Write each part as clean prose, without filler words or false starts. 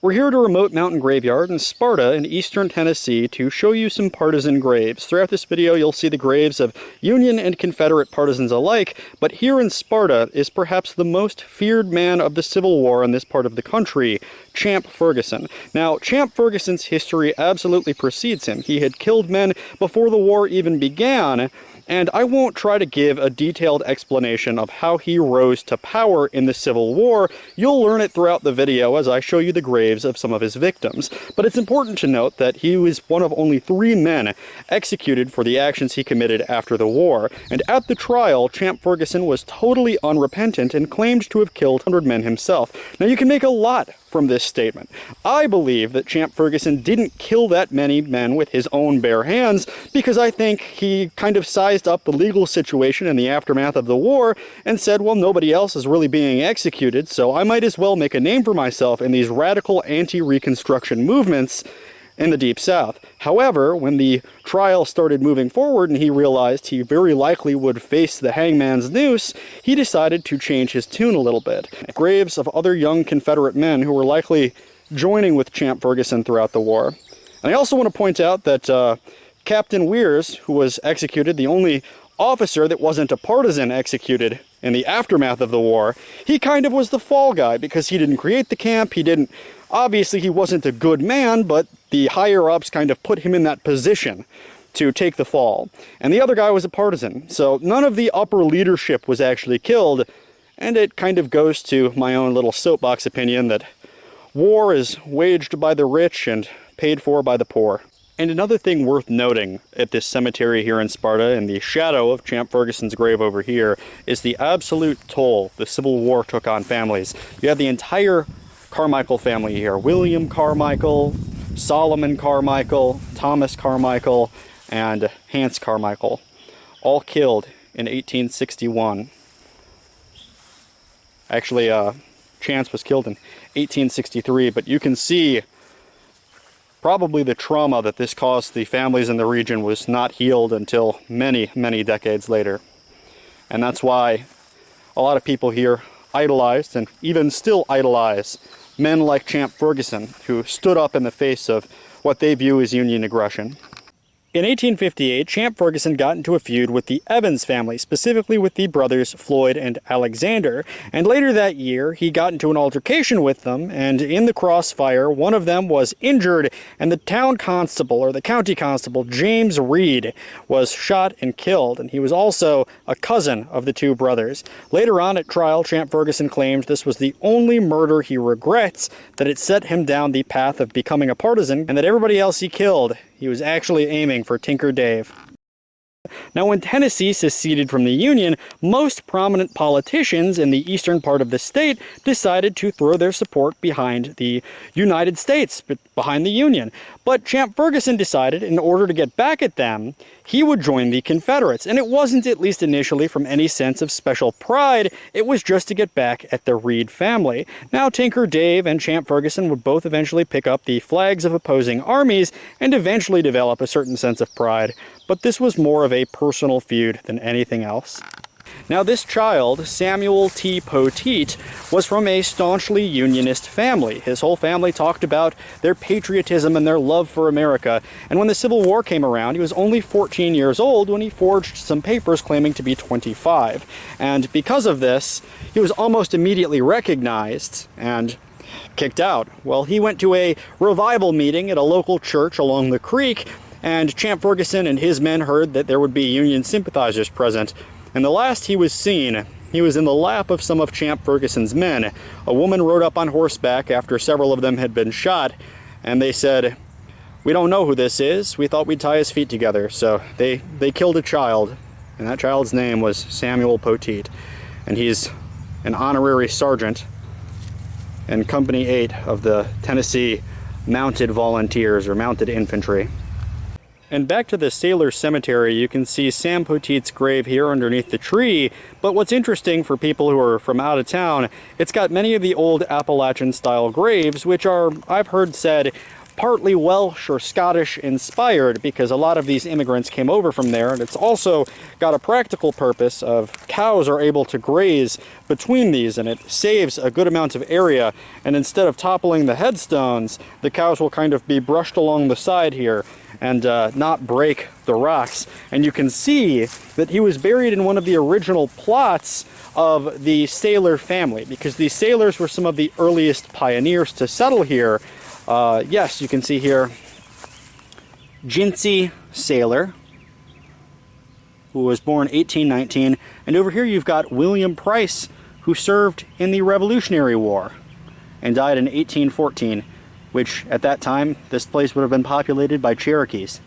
We're here at a remote mountain graveyard in Sparta in eastern Tennessee to show you some partisan graves. Throughout this video you'll see the graves of Union and Confederate partisans alike, but here in Sparta is perhaps the most feared man of the Civil War in this part of the country, Champ Ferguson. Now, Champ Ferguson's history absolutely precedes him. He had killed men before the war even began, and I won't try to give a detailed explanation of how he rose to power in the Civil War. You'll learn it throughout the video as I show you the graves of some of his victims. But it's important to note that he was one of only 3 men executed for the actions he committed after the war. And at the trial, Champ Ferguson was totally unrepentant and claimed to have killed 100 men himself. Now, you can make a lot from this statement. I believe that Champ Ferguson didn't kill that many men with his own bare hands because I think he kind of sized up the legal situation in the aftermath of the war and said, well, nobody else is really being executed, so I might as well make a name for myself in these radical anti-Reconstruction movements in the Deep South. However, when the trial started moving forward and he realized he very likely would face the hangman's noose, he decided to change his tune a little bit. Graves of other young Confederate men who were likely joining with Champ Ferguson throughout the war. And I also want to point out that Captain Weirs, who was executed, the only officer that wasn't a partisan executed in the aftermath of the war, he kind of was the fall guy because he didn't create the camp, obviously he wasn't a good man, but the higher-ups kind of put him in that position to take the fall. And the other guy was a partisan, so none of the upper leadership was actually killed, and it kind of goes to my own little soapbox opinion that war is waged by the rich and paid for by the poor. And another thing worth noting at this cemetery here in Sparta, in the shadow of Champ Ferguson's grave over here, is the absolute toll the Civil War took on families. You have the entire Carmichael family here. William Carmichael, Solomon Carmichael, Thomas Carmichael, and Hans Carmichael, all killed in 1861. Actually, Chance was killed in 1863, but you can see probably the trauma that this caused the families in the region was not healed until many, many decades later. And that's why a lot of people here idolized, and even still idolize, men like Champ Ferguson, who stood up in the face of what they view as Union aggression. In 1858, Champ Ferguson got into a feud with the Evans family, specifically with the brothers Floyd and Alexander, and later that year he got into an altercation with them, and in the crossfire one of them was injured, and the town constable, or the county constable, James Reed, was shot and killed, and he was also a cousin of the 2 brothers. Later on at trial, Champ Ferguson claimed this was the only murder he regrets, that it set him down the path of becoming a partisan, and that everybody else he killed, he was actually aiming for Tinker Dave. Now, when Tennessee seceded from the Union, most prominent politicians in the eastern part of the state decided to throw their support behind the United States, behind the Union. But Champ Ferguson decided, in order to get back at them, he would join the Confederates. And it wasn't, at least initially, from any sense of special pride. It was just to get back at the Reed family. Now, Tinker Dave and Champ Ferguson would both eventually pick up the flags of opposing armies and eventually develop a certain sense of pride. But this was more of a personal feud than anything else. Now, this child, Samuel T. Poteet, was from a staunchly Unionist family. His whole family talked about their patriotism and their love for America, and when the Civil War came around, he was only 14 years old when he forged some papers claiming to be 25. And because of this, he was almost immediately recognized and kicked out. Well, he went to a revival meeting at a local church along the creek, and Champ Ferguson and his men heard that there would be Union sympathizers present. And the last he was seen, he was in the lap of some of Champ Ferguson's men. A woman rode up on horseback after several of them had been shot, and they said, "We don't know who this is. We thought we'd tie his feet together." So they killed a child, and that child's name was Samuel Poteet. And he's an honorary sergeant in Company 8 of the Tennessee Mounted Volunteers, or Mounted Infantry. And back to the Sailor Cemetery, you can see Sam Poteet's grave here underneath the tree, but what's interesting for people who are from out of town, it's got many of the old Appalachian-style graves, which are, I've heard said, partly Welsh or Scottish inspired, because a lot of these immigrants came over from there, and it's also got a practical purpose of cows are able to graze between these, and it saves a good amount of area. And instead of toppling the headstones, the cows will kind of be brushed along the side here and not break the rocks. And you can see that he was buried in one of the original plots of the Sailor family, because these sailors were some of the earliest pioneers to settle here. Yes, you can see here Jinsey Sailor, who was born 1819, and over here you've got William Price, who served in the Revolutionary War and died in 1814, which at that time this place would have been populated by Cherokees.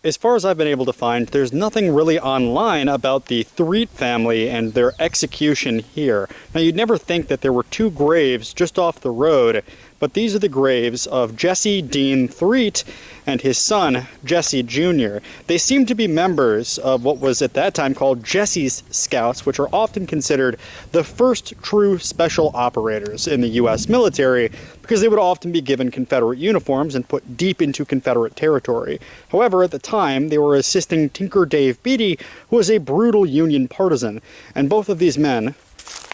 As far as I've been able to find, there's nothing really online about the Threet family and their execution here. Now, you'd never think that there were two graves just off the road, but these are the graves of Jesse Dean Threet and his son, Jesse Jr. They seem to be members of what was at that time called Jesse's Scouts, which are often considered the first true special operators in the U.S. military, because they would often be given Confederate uniforms and put deep into Confederate territory. However, at the time, they were assisting Tinker Dave Beatty, who was a brutal Union partisan, and both of these men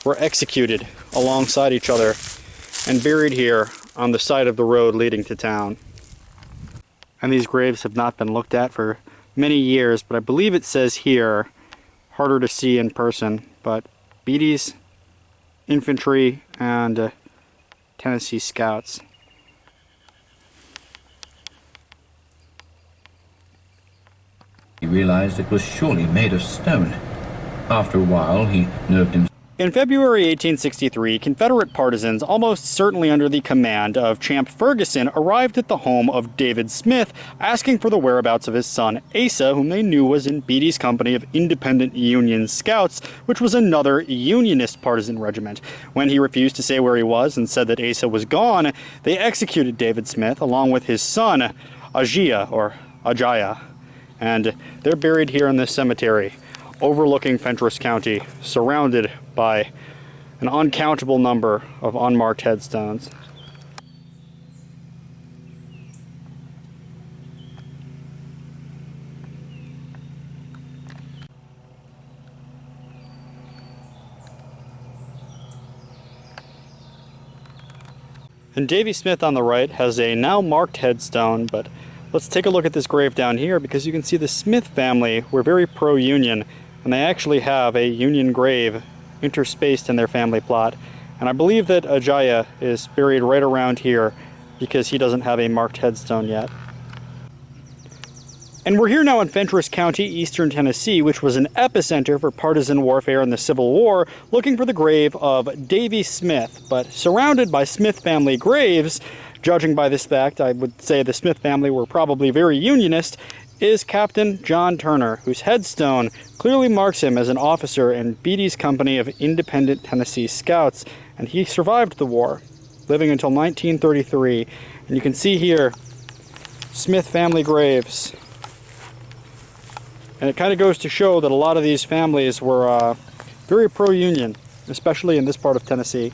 were executed alongside each other and buried here on the side of the road leading to town. And these graves have not been looked at for many years, but I believe it says here, harder to see in person, but Beatty's infantry and Tennessee Scouts. He realized it was surely made of stone. After a while, he nerved himself. In February 1863, Confederate partisans, almost certainly under the command of Champ Ferguson, arrived at the home of David Smith, asking for the whereabouts of his son Asa, whom they knew was in Beatty's company of Independent Union Scouts, which was another Unionist partisan regiment. When he refused to say where he was and said that Asa was gone, they executed David Smith along with his son Ajaya, and they're buried here in this cemetery, overlooking Fentress County, surrounded by an uncountable number of unmarked headstones. And Davy Smith on the right has a now marked headstone, but let's take a look at this grave down here, because you can see the Smith family were very pro-Union, and they actually have a Union grave interspaced in their family plot. And I believe that Ajaya is buried right around here because he doesn't have a marked headstone yet. And we're here now in Fentress County, eastern Tennessee, which was an epicenter for partisan warfare in the Civil War, looking for the grave of Davy Smith. But surrounded by Smith family graves, judging by this fact, I would say the Smith family were probably very Unionist, is Captain John Turner, whose headstone clearly marks him as an officer in Beatty's company of Independent Tennessee Scouts, and he survived the war, living until 1933. And you can see here Smith family graves. And it kind of goes to show that a lot of these families were very pro-Union, especially in this part of Tennessee.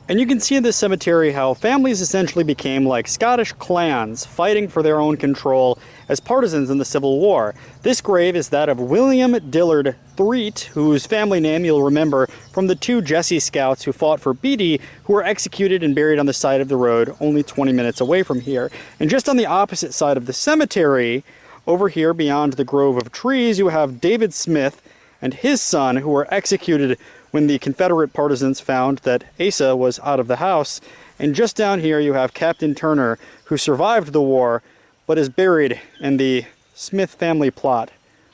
And you can see in this cemetery how families essentially became like Scottish clans, fighting for their own control as partisans in the Civil War. This grave is that of William Dillard Threet, whose family name you'll remember from the two Jesse Scouts who fought for Beatty, who were executed and buried on the side of the road only 20 minutes away from here. And just on the opposite side of the cemetery, over here beyond the grove of trees, you have David Smith and his son, who were executed when the Confederate partisans found that Asa was out of the house. And just down here you have Captain Turner, who survived the war, but is buried in the Smith family plot,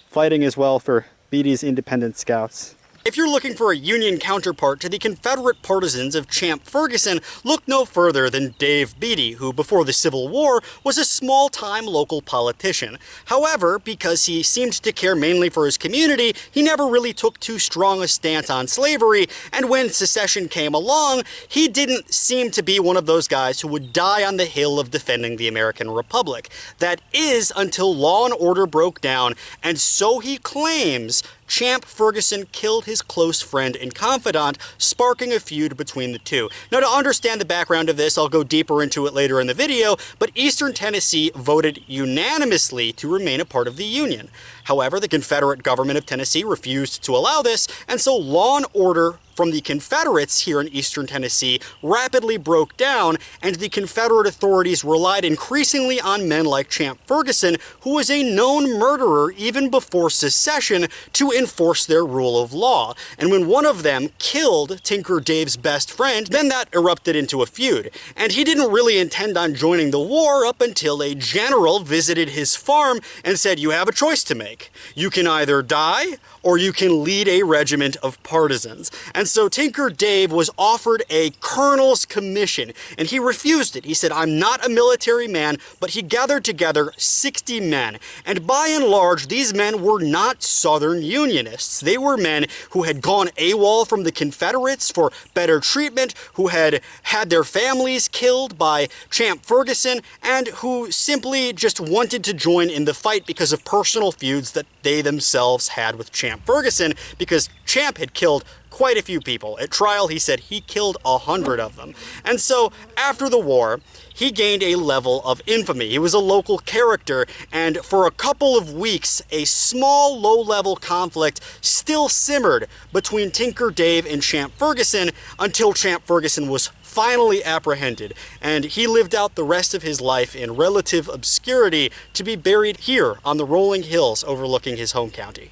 fighting as well for Beatty's Independent Scouts. If you're looking for a Union counterpart to the Confederate partisans of Champ Ferguson, look no further than Dave Beatty, who before the Civil War was a small-time local politician. However, because he seemed to care mainly for his community, he never really took too strong a stance on slavery, and when secession came along, he didn't seem to be one of those guys who would die on the hill of defending the American Republic. That is until law and order broke down, and so he claims, Champ Ferguson killed his close friend and confidant, sparking a feud between the two. Now, to understand the background of this, I'll go deeper into it later in the video, but Eastern Tennessee voted unanimously to remain a part of the Union. However, the Confederate government of Tennessee refused to allow this, and so law and order from the Confederates here in Eastern Tennessee rapidly broke down, and the Confederate authorities relied increasingly on men like Champ Ferguson, who was a known murderer even before secession, to enforce their rule of law. And when one of them killed Tinker Dave's best friend, then that erupted into a feud. And he didn't really intend on joining the war up until a general visited his farm and said, "You have a choice to make. You can either die or you can lead a regiment of partisans." And so Tinker Dave was offered a colonel's commission, and he refused it. He said, "I'm not a military man," but he gathered together 60 men. And by and large, these men were not Southern Unionists. They were men who had gone AWOL from the Confederates for better treatment, who had had their families killed by Champ Ferguson, and who simply just wanted to join in the fight because of personal feuds that they themselves had with Champ Ferguson, because Champ had killed quite a few people. At trial, he said he killed 100 of them. And so, after the war, he gained a level of infamy. He was a local character, and for a couple of weeks, a small, low-level conflict still simmered between Tinker Dave and Champ Ferguson until Champ Ferguson was finally apprehended, and he lived out the rest of his life in relative obscurity to be buried here on the rolling hills overlooking his home county.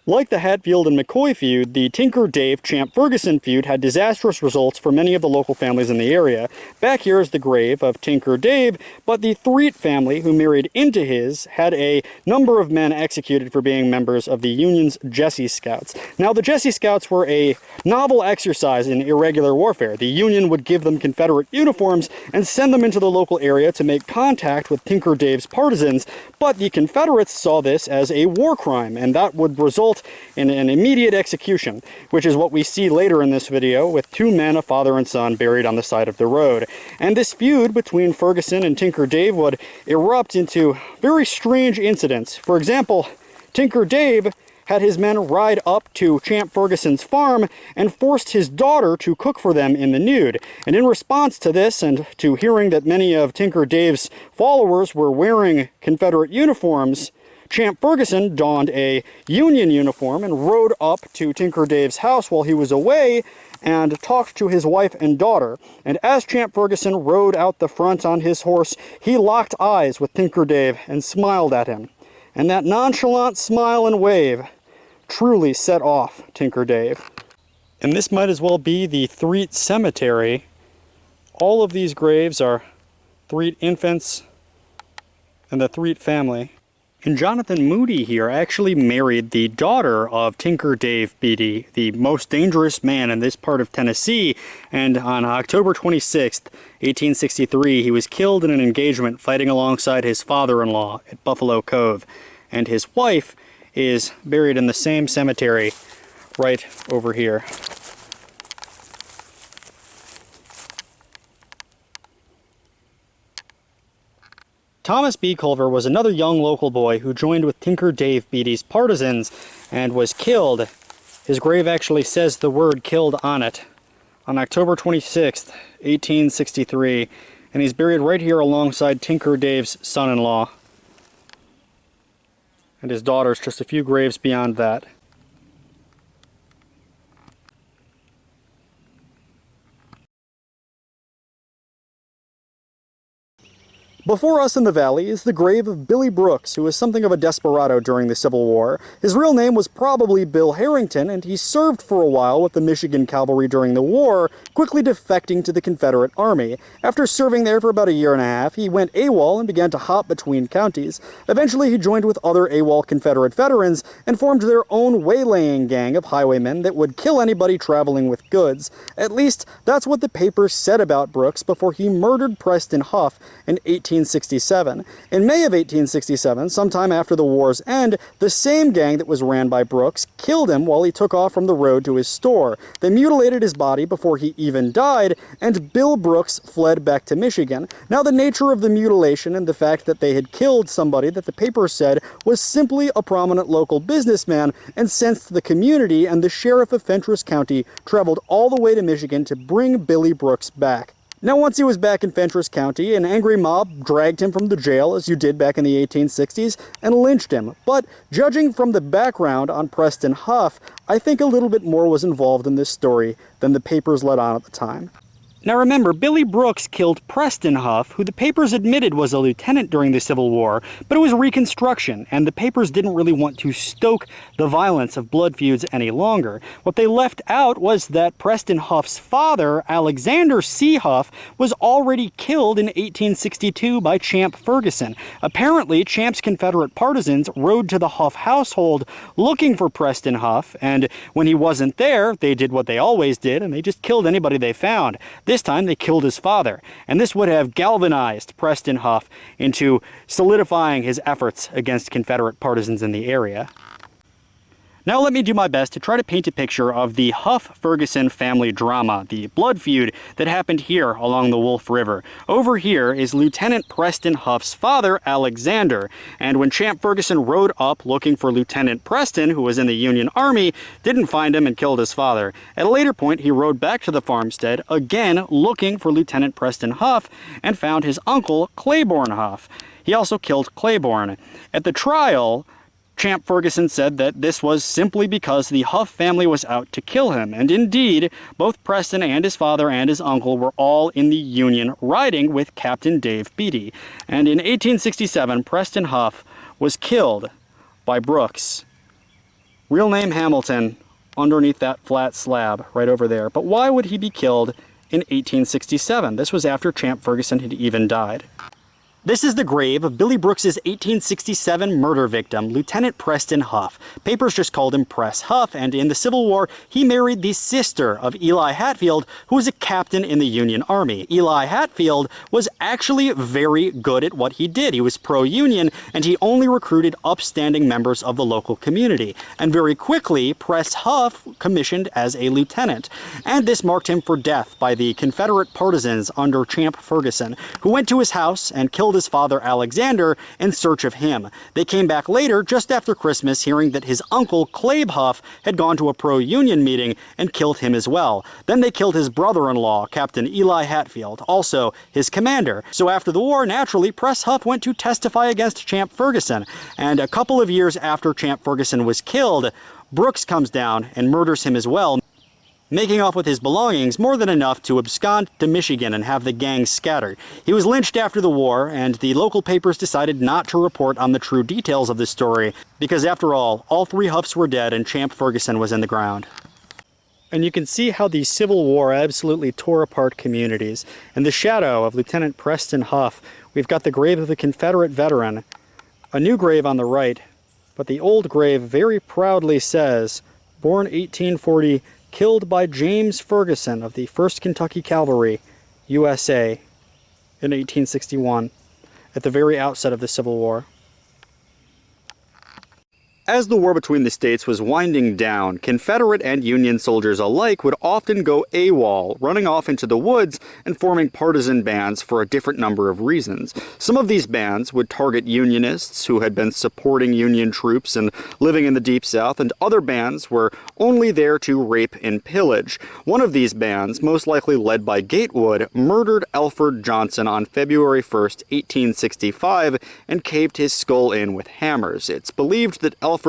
Like the Hatfield and McCoy feud, the Tinker Dave-Champ Ferguson feud had disastrous results for many of the local families in the area. Back here is the grave of Tinker Dave, but the Threet family, who married into his, had a number of men executed for being members of the Union's Jesse Scouts. Now, the Jesse Scouts were a novel exercise in irregular warfare. The Union would give them Confederate uniforms and send them into the local area to make contact with Tinker Dave's partisans, but the Confederates saw this as a war crime, and that would result in an immediate execution, which is what we see later in this video with two men, a father and son, buried on the side of the road. And this feud between Ferguson and Tinker Dave would erupt into very strange incidents. For example, Tinker Dave had his men ride up to Champ Ferguson's farm and forced his daughter to cook for them in the nude. And in response to this, and to hearing that many of Tinker Dave's followers were wearing Confederate uniforms, Champ Ferguson donned a Union uniform and rode up to Tinker Dave's house while he was away and talked to his wife and daughter. And as Champ Ferguson rode out the front on his horse, he locked eyes with Tinker Dave and smiled at him. And that nonchalant smile and wave truly set off Tinker Dave. And this might as well be the Threet Cemetery. All of these graves are Threet infants and the Threet family. And Jonathan Moody here actually married the daughter of Tinker Dave Beatty, the most dangerous man in this part of Tennessee, and on October 26th, 1863, he was killed in an engagement fighting alongside his father-in-law at Buffalo Cove. And his wife is buried in the same cemetery right over here. Thomas B. Culver was another young local boy who joined with Tinker Dave Beatty's partisans and was killed. His grave actually says the word "killed" on it on October 26th, 1863, and he's buried right here alongside Tinker Dave's son-in-law and his daughters just a few graves beyond that. Before us in the valley is the grave of Billy Brooks, who was something of a desperado during the Civil War. His real name was probably Bill Harrington, and he served for a while with the Michigan Cavalry during the war, quickly defecting to the Confederate Army. After serving there for about a year and a half, he went AWOL and began to hop between counties. Eventually, he joined with other AWOL Confederate veterans and formed their own waylaying gang of highwaymen that would kill anybody traveling with goods. At least, that's what the papers said about Brooks before he murdered Preston Huff in 18 1867. In May of 1867, sometime after the war's end, the same gang that was ran by Brooks killed him while he took off from the road to his store. They mutilated his body before he even died, and Bill Brooks fled back to Michigan. Now, the nature of the mutilation and the fact that they had killed somebody that the paper said was simply a prominent local businessman incensed the community, and the sheriff of Fentress County traveled all the way to Michigan to bring Billy Brooks back. Now, once he was back in Fentress County, an angry mob dragged him from the jail, as you did back in the 1860s, and lynched him. But judging from the background on Preston Huff, I think a little bit more was involved in this story than the papers let on at the time. Now remember, Billy Brooks killed Preston Huff, who the papers admitted was a lieutenant during the Civil War, but it was Reconstruction, and the papers didn't really want to stoke the violence of blood feuds any longer. What they left out was that Preston Huff's father, Alexander C. Huff, was already killed in 1862 by Champ Ferguson. Apparently, Champ's Confederate partisans rode to the Huff household looking for Preston Huff, and when he wasn't there, they did what they always did, and they just killed anybody they found. This time they killed his father, and this would have galvanized Preston Huff into solidifying his efforts against Confederate partisans in the area. Now let me do my best to try to paint a picture of the Huff-Ferguson family drama, the blood feud that happened here along the Wolf River. Over here is Lieutenant Preston Huff's father, Alexander, and when Champ Ferguson rode up looking for Lieutenant Preston, who was in the Union Army, didn't find him and killed his father. At a later point, he rode back to the farmstead, again looking for Lieutenant Preston Huff, and found his uncle, Claiborne Huff. He also killed Claiborne. At the trial, Champ Ferguson said that this was simply because the Huff family was out to kill him, and indeed, both Preston and his father and his uncle were all in the Union riding with Captain Dave Beatty. And in 1867, Preston Huff was killed by Brooks. Real name Hamilton, underneath that flat slab right over there. But why would he be killed in 1867? This was after Champ Ferguson had even died. This is the grave of Billy Brooks's 1867 murder victim, Lieutenant Preston Huff. Papers just called him Press Huff, and in the Civil War, he married the sister of Eli Hatfield, who was a captain in the Union Army. Eli Hatfield was actually very good at what he did. He was pro-Union, and he only recruited upstanding members of the local community. And very quickly, Press Huff commissioned as a lieutenant. And this marked him for death by the Confederate partisans under Champ Ferguson, who went to his house and killed his father Alexander in search of him. They came back later, just after Christmas, hearing that his uncle Claib Huff had gone to a pro-Union meeting and killed him as well. Then they killed his brother-in-law, Captain Eli Hatfield, also his commander. So after the war, naturally, Press Huff went to testify against Champ Ferguson. And a couple of years after Champ Ferguson was killed, Brooks comes down and murders him as well, making off with his belongings more than enough to abscond to Michigan and have the gang scattered. He was lynched after the war, and the local papers decided not to report on the true details of this story, because after all three Huffs were dead and Champ Ferguson was in the ground. And you can see how the Civil War absolutely tore apart communities. In the shadow of Lieutenant Preston Huff, we've got the grave of the Confederate veteran, a new grave on the right, but the old grave very proudly says, born 1840, killed by James Ferguson of the 1st Kentucky Cavalry, USA, in 1861, at the very outset of the Civil War. As the war between the states was winding down, Confederate and Union soldiers alike would often go AWOL, running off into the woods and forming partisan bands for a different number of reasons. Some of these bands would target Unionists who had been supporting Union troops and living in the Deep South, and other bands were only there to rape and pillage. One of these bands, most likely led by Gatewood, murdered Alfred Johnson on February 1st, 1865, and caved his skull in with hammers. It's believed that Alfred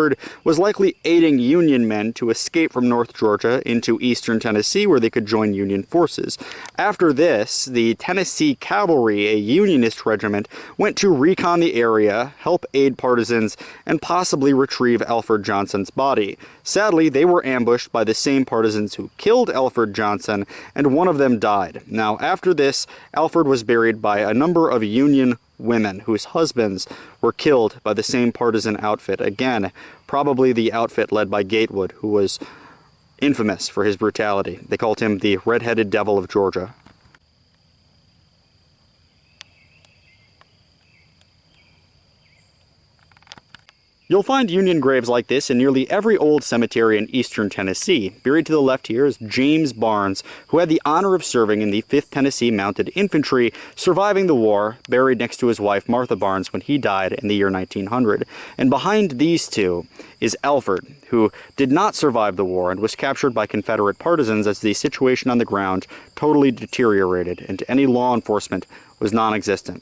was likely aiding Union men to escape from North Georgia into eastern Tennessee, where they could join Union forces. After this, the Tennessee Cavalry, a Unionist regiment, went to recon the area, help aid partisans, and possibly retrieve Alfred Johnson's body. Sadly, they were ambushed by the same partisans who killed Alfred Johnson, and one of them died. Now, after this, Alfred was buried by a number of Union women whose husbands were killed by the same partisan outfit. Again, probably the outfit led by Gatewood, who was infamous for his brutality. They called him the Red-Headed Devil of Georgia. You'll find Union graves like this in nearly every old cemetery in eastern Tennessee. Buried to the left here is James Barnes, who had the honor of serving in the 5th Tennessee Mounted Infantry, surviving the war, buried next to his wife Martha Barnes when he died in the year 1900. And behind these two is Alfred, who did not survive the war and was captured by Confederate partisans as the situation on the ground totally deteriorated and any law enforcement was non-existent.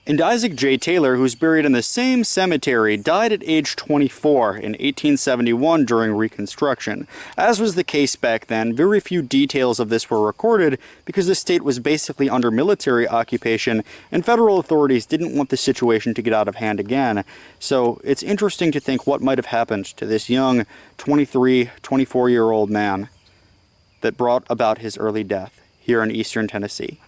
And Isaac J. Taylor, who's buried in the same cemetery, died at age 24 in 1871 during Reconstruction. As was the case back then, very few details of this were recorded because the state was basically under military occupation and federal authorities didn't want the situation to get out of hand again. So it's interesting to think what might have happened to this young 23, 24-year-old man that brought about his early death here in eastern Tennessee.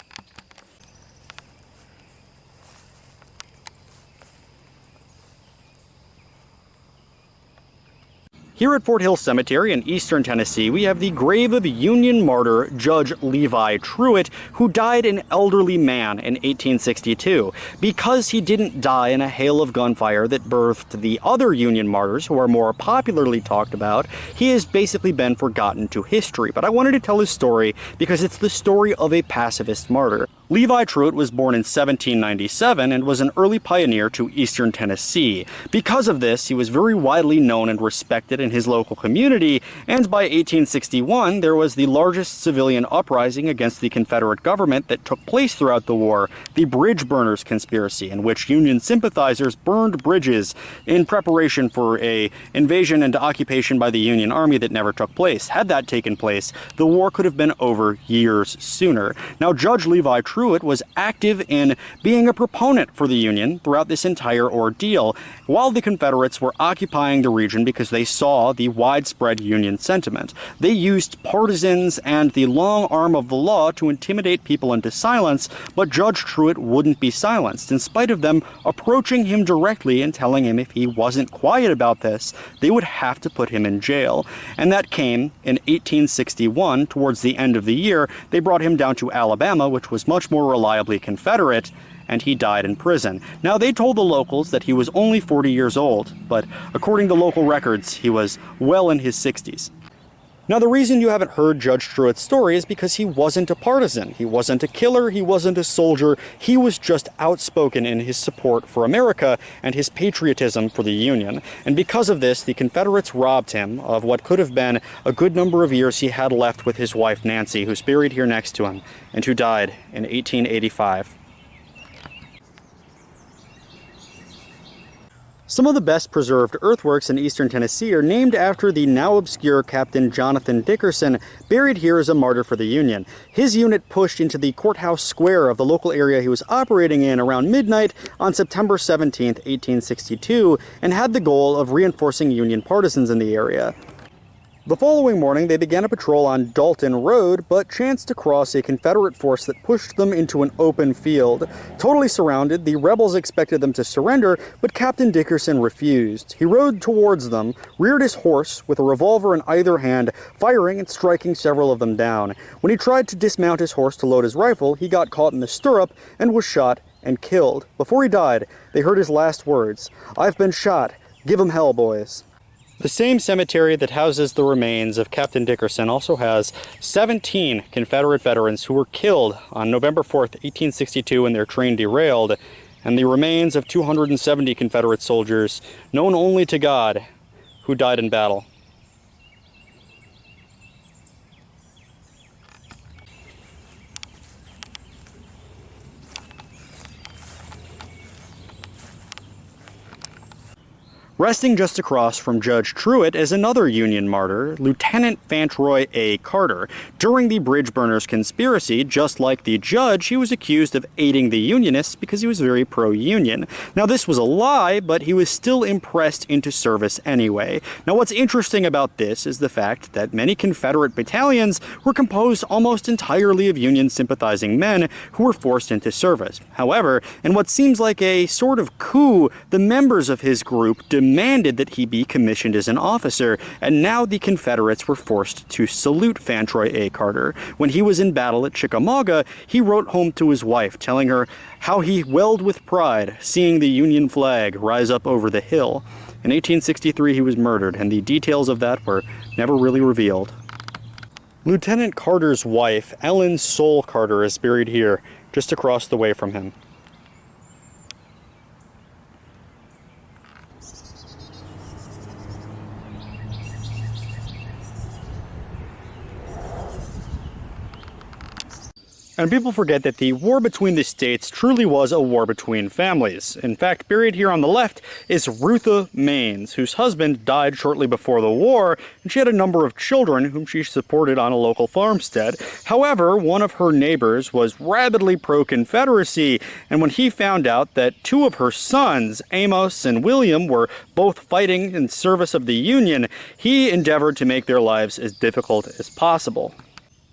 Here at Fort Hill Cemetery in eastern Tennessee, we have the grave of Union martyr Judge Levi Truitt, who died an elderly man in 1862. Because he didn't die in a hail of gunfire that birthed the other Union martyrs who are more popularly talked about, he has basically been forgotten to history. But I wanted to tell his story because it's the story of a pacifist martyr. Levi Truitt was born in 1797 and was an early pioneer to eastern Tennessee. Because of this, he was very widely known and respected in his local community, and by 1861 there was the largest civilian uprising against the Confederate government that took place throughout the war, the Bridge Burners Conspiracy, in which Union sympathizers burned bridges in preparation for an invasion and occupation by the Union Army that never took place. Had that taken place, the war could have been over years sooner. Now, Judge Levi Truitt was active in being a proponent for the Union throughout this entire ordeal, while the Confederates were occupying the region because they saw the widespread Union sentiment. They used partisans and the long arm of the law to intimidate people into silence, but Judge Truitt wouldn't be silenced, in spite of them approaching him directly and telling him if he wasn't quiet about this, they would have to put him in jail. And that came in 1861. Towards the end of the year, they brought him down to Alabama, which was much more reliably Confederate, and he died in prison. Now, they told the locals that he was only 40 years old, but according to local records, he was well in his 60s. Now, the reason you haven't heard Judge Truitt's story is because he wasn't a partisan. He wasn't a killer, he wasn't a soldier, he was just outspoken in his support for America and his patriotism for the Union. And because of this, the Confederates robbed him of what could have been a good number of years he had left with his wife Nancy, who's buried here next to him, and who died in 1885. Some of the best preserved earthworks in eastern Tennessee are named after the now obscure Captain Jonathan Dickerson, buried here as a martyr for the Union. His unit pushed into the courthouse square of the local area he was operating in around midnight on September 17, 1862, and had the goal of reinforcing Union partisans in the area. The following morning, they began a patrol on Dalton Road, but chanced to cross a Confederate force that pushed them into an open field. Totally surrounded, the rebels expected them to surrender, but Captain Dickerson refused. He rode towards them, reared his horse with a revolver in either hand, firing and striking several of them down. When he tried to dismount his horse to load his rifle, he got caught in the stirrup and was shot and killed. Before he died, they heard his last words, "I've been shot. Give 'em hell, boys." The same cemetery that houses the remains of Captain Dickerson also has 17 Confederate veterans who were killed on November 4th, 1862 when their train derailed, and the remains of 270 Confederate soldiers, known only to God, who died in battle. Resting just across from Judge Truitt is another Union martyr, Lieutenant Fantroy A. Carter. During the Bridge Burners Conspiracy, just like the judge, he was accused of aiding the Unionists because he was very pro-Union. Now, this was a lie, but he was still impressed into service anyway. Now, what's interesting about this is the fact that many Confederate battalions were composed almost entirely of Union-sympathizing men who were forced into service. However, in what seems like a sort of coup, the members of his group demanded demanded that he be commissioned as an officer, and now the Confederates were forced to salute Fantroy A. Carter. When he was in battle at Chickamauga, he wrote home to his wife, telling her how he welled with pride seeing the Union flag rise up over the hill. In 1863, he was murdered, and the details of that were never really revealed. Lieutenant Carter's wife, Ellen Soule Carter, is buried here, just across the way from him. And people forget that the war between the states truly was a war between families. In fact, buried here on the left is Rutha Maines, whose husband died shortly before the war, and she had a number of children whom she supported on a local farmstead. However, one of her neighbors was rabidly pro-Confederacy, and when he found out that two of her sons, Amos and William, were both fighting in service of the Union, he endeavored to make their lives as difficult as possible.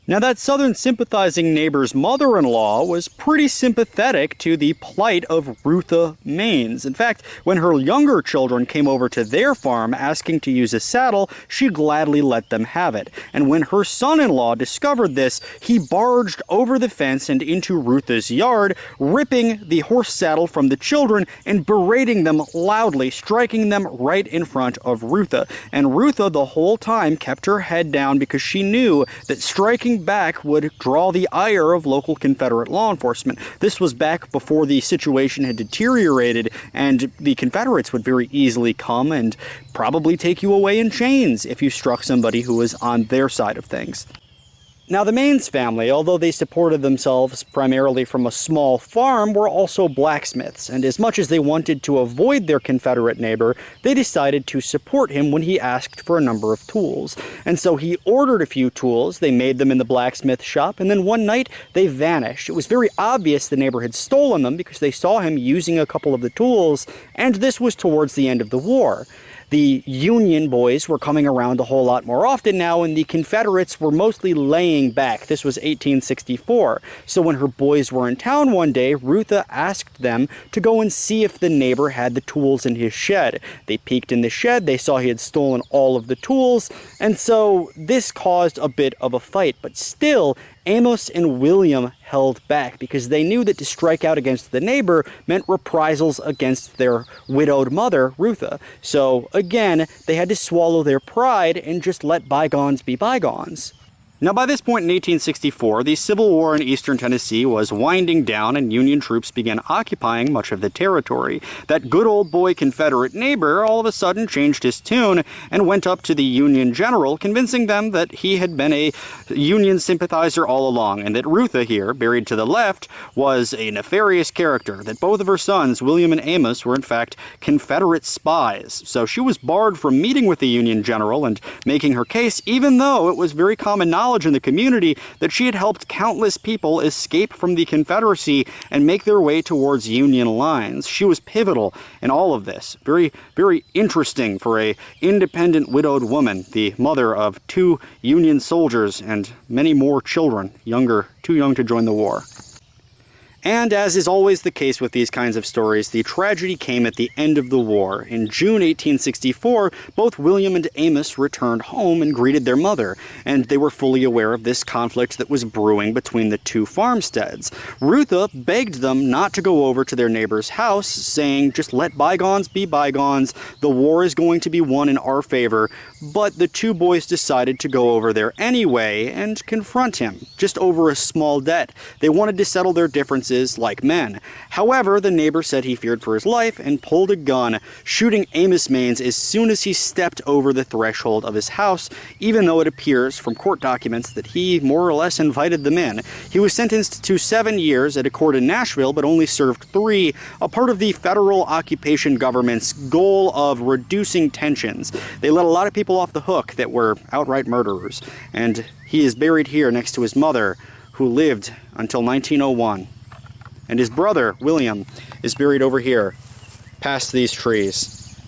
Now, that Southern sympathizing neighbor's mother-in-law was pretty sympathetic to the plight of Rutha Maines. In fact, when her younger children came over to their farm asking to use a saddle, she gladly let them have it. And when her son-in-law discovered this, he barged over the fence and into Rutha's yard, ripping the horse saddle from the children and berating them loudly, striking them right in front of Rutha. And Rutha the whole time kept her head down because she knew that striking back would draw the ire of local Confederate law enforcement. This was back before the situation had deteriorated, and the Confederates would very easily come and probably take you away in chains if you struck somebody who was on their side of things. Now, the Maines family, although they supported themselves primarily from a small farm, were also blacksmiths, and as much as they wanted to avoid their Confederate neighbor, they decided to support him when he asked for a number of tools. And so he ordered a few tools, they made them in the blacksmith shop, and then one night they vanished. It was very obvious the neighbor had stolen them because they saw him using a couple of the tools, and this was towards the end of the war. The Union boys were coming around a whole lot more often now, and the Confederates were mostly laying back. This was 1864. So when her boys were in town one day, Rutha asked them to go and see if the neighbor had the tools in his shed. They peeked in the shed, they saw he had stolen all of the tools, and so this caused a bit of a fight. But still, Amos and William held back because they knew that to strike out against the neighbor meant reprisals against their widowed mother, Rutha. So again, they had to swallow their pride and just let bygones be bygones. Now, by this point in 1864, the Civil War in eastern Tennessee was winding down and Union troops began occupying much of the territory. That good old boy Confederate neighbor all of a sudden changed his tune and went up to the Union general, convincing them that he had been a Union sympathizer all along, and that Rutha here, buried to the left, was a nefarious character, that both of her sons, William and Amos, were in fact Confederate spies. So she was barred from meeting with the Union general and making her case, even though it was very common knowledge in the community that she had helped countless people escape from the Confederacy and make their way towards Union lines. She was pivotal in all of this. Very, very interesting for a independent widowed woman, the mother of 2 Union soldiers and many more children, too young to join the war. And as is always the case with these kinds of stories, the tragedy came at the end of the war. In June 1864, both William and Amos returned home and greeted their mother, and they were fully aware of this conflict that was brewing between the 2 farmsteads. Rutha begged them not to go over to their neighbor's house, saying, just let bygones be bygones, the war is going to be won in our favor. But the 2 boys decided to go over there anyway and confront him, just over a small debt. They wanted to settle their differences like men. However, the neighbor said he feared for his life and pulled a gun, shooting Amos Maines as soon as he stepped over the threshold of his house, even though it appears from court documents that he more or less invited them in. He was sentenced to 7 years at a court in Nashville, but only served 3, a part of the federal occupation government's goal of reducing tensions. They let a lot of people off the hook that were outright murderers, and he is buried here next to his mother, who lived until 1901. And his brother, William, is buried over here, past these trees.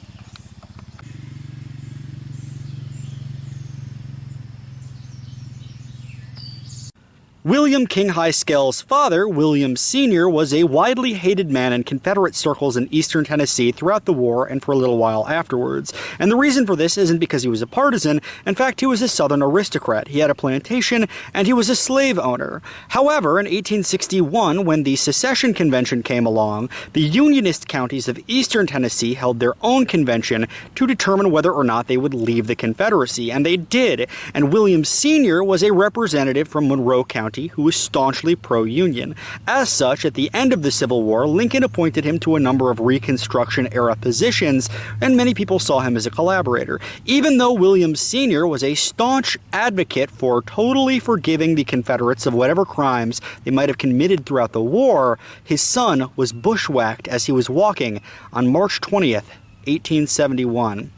William King High Skell's father, William Sr., was a widely hated man in Confederate circles in eastern Tennessee throughout the war and for a little while afterwards. And the reason for this isn't because he was a partisan. In fact, he was a Southern aristocrat. He had a plantation, and he was a slave owner. However, in 1861, when the Secession Convention came along, the Unionist counties of eastern Tennessee held their own convention to determine whether or not they would leave the Confederacy, and they did. And William Sr. was a representative from Monroe County who was staunchly pro-Union. As such, at the end of the Civil War, Lincoln appointed him to a number of Reconstruction-era positions, and many people saw him as a collaborator. Even though William Sr. was a staunch advocate for totally forgiving the Confederates of whatever crimes they might have committed throughout the war, his son was bushwhacked as he was walking on March 20th, 1871.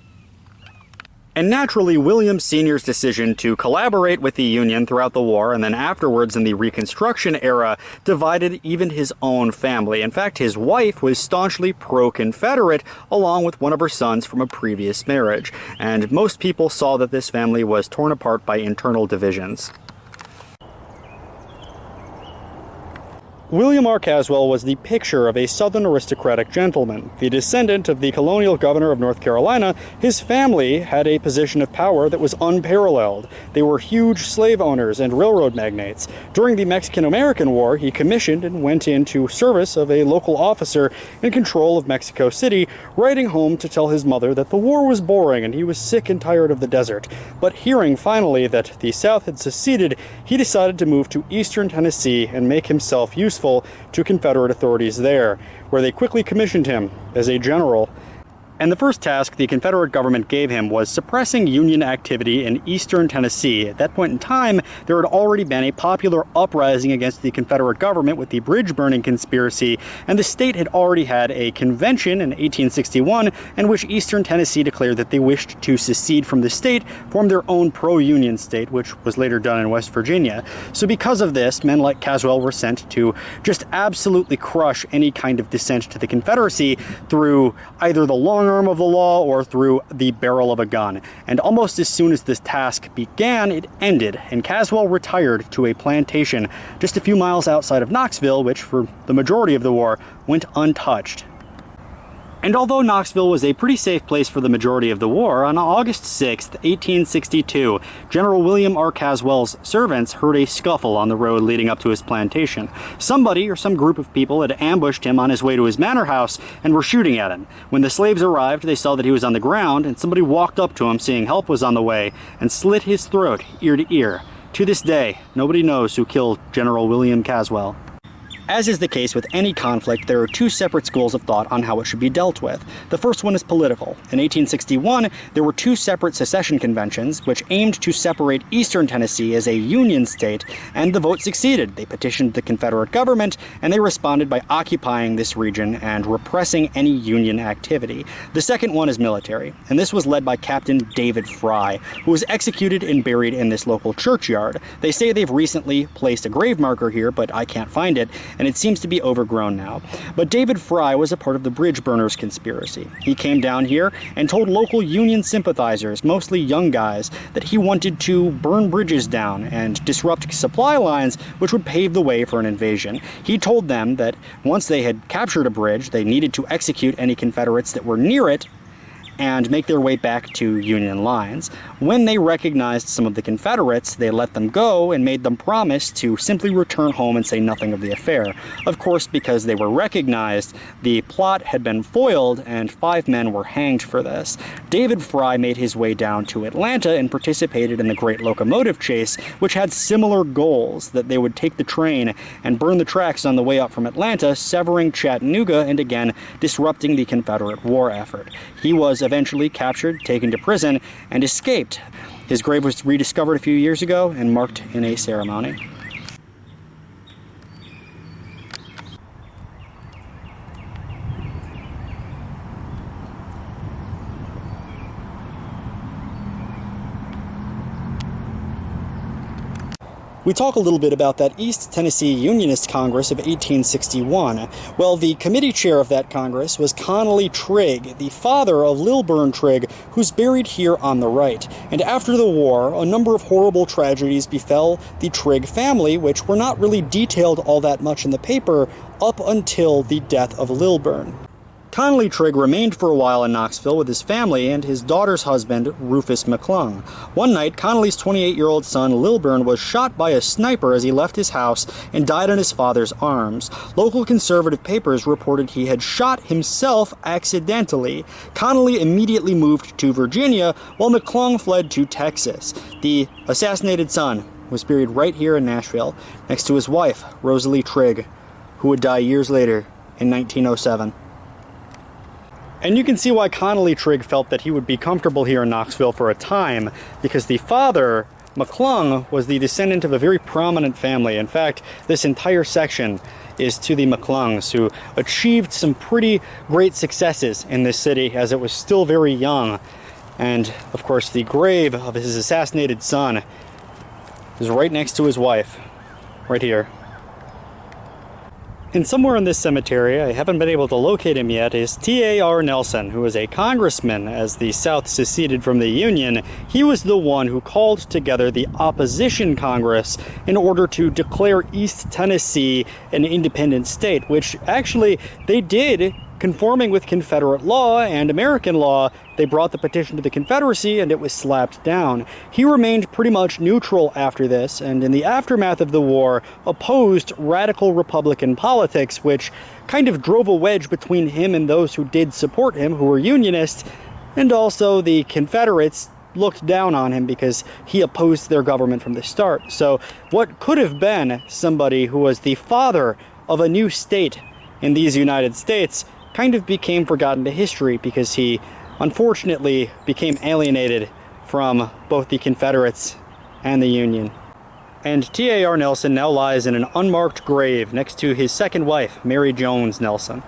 And naturally, William Sr.'s decision to collaborate with the Union throughout the war and then afterwards in the Reconstruction era divided even his own family. In fact, his wife was staunchly pro-Confederate, along with one of her sons from a previous marriage. And most people saw that this family was torn apart by internal divisions. William R. Caswell was the picture of a Southern aristocratic gentleman. The descendant of the colonial governor of North Carolina, his family had a position of power that was unparalleled. They were huge slave owners and railroad magnates. During the Mexican-American War, he commissioned and went into service of a local officer in control of Mexico City, writing home to tell his mother that the war was boring and he was sick and tired of the desert. But hearing finally that the South had seceded, he decided to move to eastern Tennessee and make himself useful to Confederate authorities there, where they quickly commissioned him as a general. And the first task the Confederate government gave him was suppressing Union activity in eastern Tennessee. At that point in time, there had already been a popular uprising against the Confederate government with the bridge-burning conspiracy, and the state had already had a convention in 1861 in which eastern Tennessee declared that they wished to secede from the state, form their own pro-Union state, which was later done in West Virginia. So because of this, men like Caswell were sent to just absolutely crush any kind of dissent to the Confederacy through either the long arm of the law or through the barrel of a gun. And almost as soon as this task began, it ended, and Caswell retired to a plantation just a few miles outside of Knoxville, which for the majority of the war went untouched. And although Knoxville was a pretty safe place for the majority of the war, on August 6, 1862, General William R. Caswell's servants heard a scuffle on the road leading up to his plantation. Somebody or some group of people had ambushed him on his way to his manor house and were shooting at him. When the slaves arrived, they saw that he was on the ground, and somebody walked up to him saying help was on the way and slit his throat ear to ear. To this day, nobody knows who killed General William Caswell. As is the case with any conflict, there are two separate schools of thought on how it should be dealt with. The first one is political. In 1861, there were two separate secession conventions which aimed to separate eastern Tennessee as a Union state, and the vote succeeded. They petitioned the Confederate government, and they responded by occupying this region and repressing any Union activity. The second one is military, and this was led by Captain David Fry, who was executed and buried in this local churchyard. They say they've recently placed a grave marker here, but I can't find it, and it seems to be overgrown now. But David Fry was a part of the bridge burners conspiracy. He came down here and told local Union sympathizers, mostly young guys, that he wanted to burn bridges down and disrupt supply lines, which would pave the way for an invasion. He told them that once they had captured a bridge, they needed to execute any Confederates that were near it and make their way back to Union lines. When they recognized some of the Confederates, they let them go and made them promise to simply return home and say nothing of the affair. Of course, because they were recognized, the plot had been foiled and 5 men were hanged for this. David Fry made his way down to Atlanta and participated in the Great Locomotive Chase, which had similar goals, that they would take the train and burn the tracks on the way up from Atlanta, severing Chattanooga and again disrupting the Confederate war effort. He was eventually captured, taken to prison, and escaped. His grave was rediscovered a few years ago and marked in a ceremony. we talk a little bit about that East Tennessee Unionist Congress of 1861. Well, the committee chair of that Congress was Connolly Trigg, the father of Lilburn Trigg, who's buried here on the right. And after the war, a number of horrible tragedies befell the Trigg family, which were not really detailed all that much in the paper up until the death of Lilburn. Connolly Trigg remained for a while in Knoxville with his family and his daughter's husband, Rufus McClung. One night, Connolly's 28-year-old son, Lilburn, was shot by a sniper as he left his house and died in his father's arms. Local conservative papers reported he had shot himself accidentally. Connolly immediately moved to Virginia, while McClung fled to Texas. The assassinated son was buried right here in Nashville, next to his wife, Rosalie Trigg, who would die years later in 1907. And you can see why Connolly Trigg felt that he would be comfortable here in Knoxville for a time, because the father, McClung, was the descendant of a very prominent family. In fact, this entire section is to the McClungs, who achieved some pretty great successes in this city as it was still very young. And, of course, the grave of his assassinated son is right next to his wife, right here. And somewhere in this cemetery, I haven't been able to locate him yet, is T.A.R. Nelson, who was a congressman as the South seceded from the Union. He was the one who called together the opposition Congress in order to declare East Tennessee an independent state, which actually they did, conforming with Confederate law and American law. They brought the petition to the Confederacy and it was slapped down. He remained pretty much neutral after this, and in the aftermath of the war opposed radical Republican politics, which kind of drove a wedge between him and those who did support him, who were Unionists, and also the Confederates looked down on him because he opposed their government from the start. So what could have been somebody who was the father of a new state in these United States kind of became forgotten to history because he unfortunately became alienated from both the Confederates and the Union. And T.A.R. Nelson now lies in an unmarked grave next to his second wife, Mary Jones Nelson.